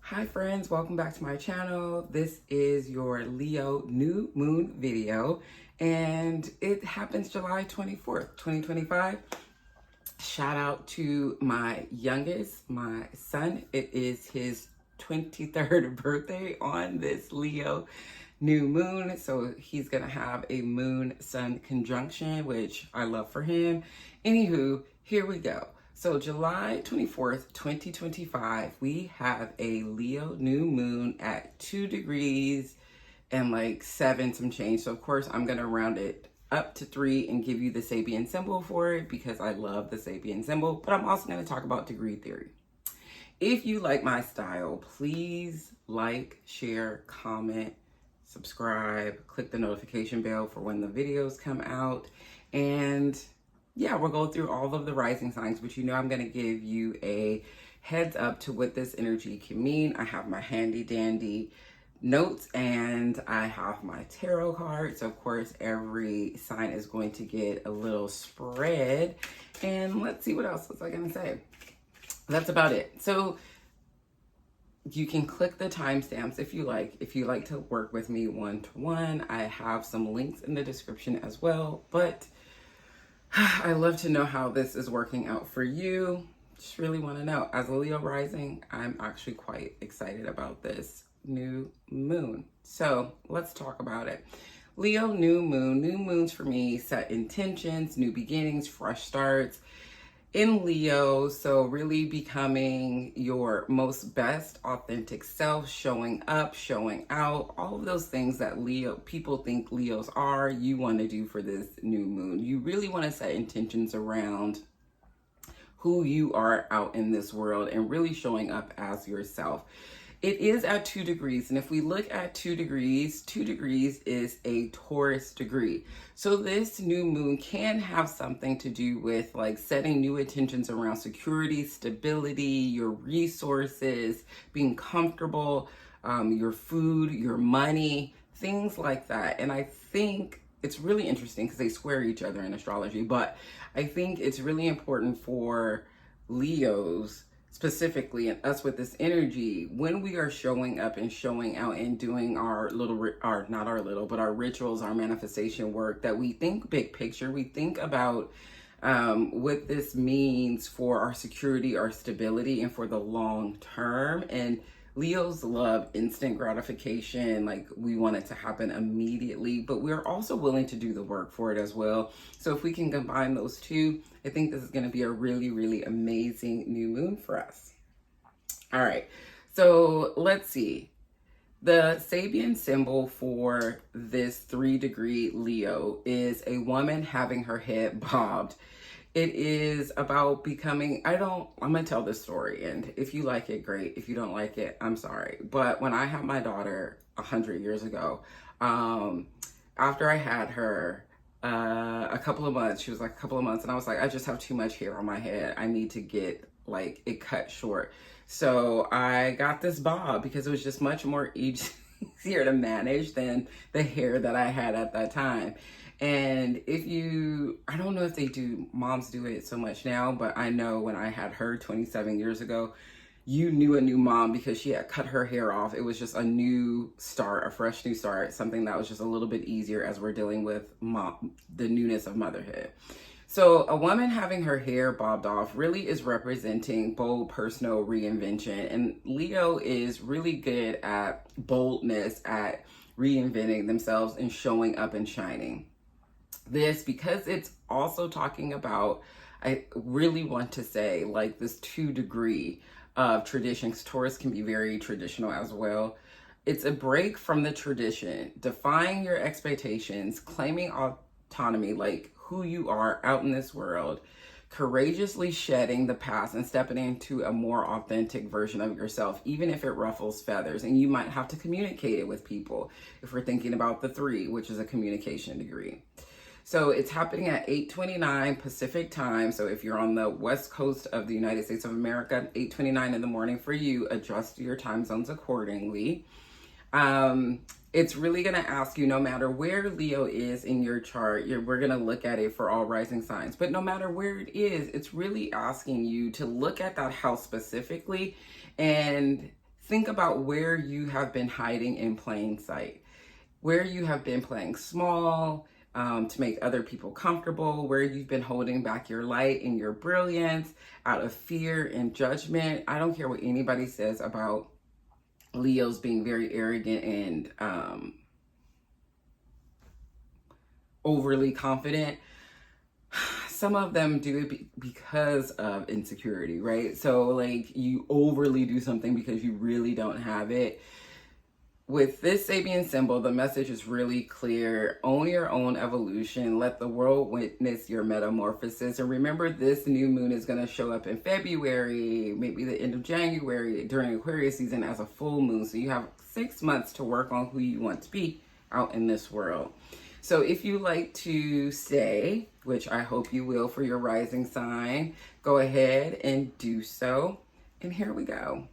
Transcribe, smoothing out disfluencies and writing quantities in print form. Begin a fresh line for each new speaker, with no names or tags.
Hi friends, welcome back to my channel. This is your Leo new moon video and it happens July 24th, 2025. Shout out to my youngest, my son. It is his 23rd birthday on this Leo new moon. So he's gonna have a moon sun conjunction, which I love for him. Anywho, here we go. So July 24th, 2025, we have a Leo new moon at 2 degrees and like 7 some change. So of course I'm gonna round it up to 3 and give you the Sabian symbol for it because I love the Sabian symbol, but I'm also gonna talk about degree theory. If you like my style, please like, share, comment, subscribe, click the notification bell for when the videos come out. And yeah, we'll go through all of the rising signs, but you know I'm going to give you a heads up to what this energy can mean. I have my handy dandy notes and I have my tarot cards. So of course, every sign is going to get a little spread. And let's see, what else was I going to say? That's about it. So you can click the timestamps if you like. If you like to work with me one-to-one, I have some links in the description as well. But I love to know how this is working out for you. Just really want to know. As a Leo rising, I'm actually quite excited about this new moon. So let's talk about it. Leo new moon. New moons for me set intentions, new beginnings, fresh starts in Leo. So really becoming your most best authentic self, showing up, showing out, all of those things that Leo people think Leos are, you want to do for this new moon. You really want to set intentions around who you are out in this world and really showing up as yourself. It is at 2 degrees. And if we look at 2 degrees is a Taurus degree. So this new moon can have something to do with like setting new intentions around security, stability, your resources, being comfortable, your food, your money, things like that. And I think it's really interesting because they square each other in astrology, but I think it's really important for Leos specifically, and us with this energy, when we are showing up and showing out and doing our rituals, our manifestation work, that we think big picture, we think about what this means for our security, our stability, and for the long term. And Leos love instant gratification, like we want it to happen immediately, but we're also willing to do the work for it as well. So if we can combine those two, I think this is going to be a really, really amazing new moon for us. All right, so let's see. The Sabian symbol for this 3-degree Leo is a woman having her head bobbed. It is about becoming, I'm going to tell this story, and if you like it, great. If you don't like it, I'm sorry. But when I had my daughter 100 years ago, after I had her, a couple of months, she was like a couple of months, and I was like, I just have too much hair on my head. I need to get like it cut short. So I got this bob because it was just much more easier to manage than the hair that I had at that time. And I don't know if moms do it so much now, but I know when I had her 27 years ago, you knew a new mom because she had cut her hair off. It was just a new start, a fresh new start, something that was just a little bit easier as we're dealing with the newness of motherhood. So a woman having her hair bobbed off really is representing bold personal reinvention. And Leo is really good at boldness, at reinventing themselves and showing up and shining. This, because it's also talking about, I really want to say, like this 2 degree of tradition, because Taurus can be very traditional as well. It's a break from the tradition, defying your expectations, claiming autonomy, like who you are out in this world, courageously shedding the past and stepping into a more authentic version of yourself, even if it ruffles feathers. And you might have to communicate it with people if we're thinking about the 3, which is a communication degree. So it's happening at 8:29 Pacific time. So if you're on the west coast of the United States of America, 8:29 in the morning for you, adjust your time zones accordingly. It's really going to ask you, no matter where Leo is in your chart, we're going to look at it for all rising signs, but no matter where it is, it's really asking you to look at that house specifically and think about where you have been hiding in plain sight, where you have been playing small to make other people comfortable, where you've been holding back your light and your brilliance out of fear and judgment. I don't care what anybody says about Leos being very arrogant and overly confident. Some of them do it because of insecurity, right? So like you overly do something because you really don't have it. With this Sabian symbol, the message is really clear. Own your own evolution. Let the world witness your metamorphosis. And remember, this new moon is going to show up in February, maybe the end of January during Aquarius season as a full moon. So you have 6 months to work on who you want to be out in this world. So if you like to stay, which I hope you will for your rising sign, go ahead and do so. And here we go.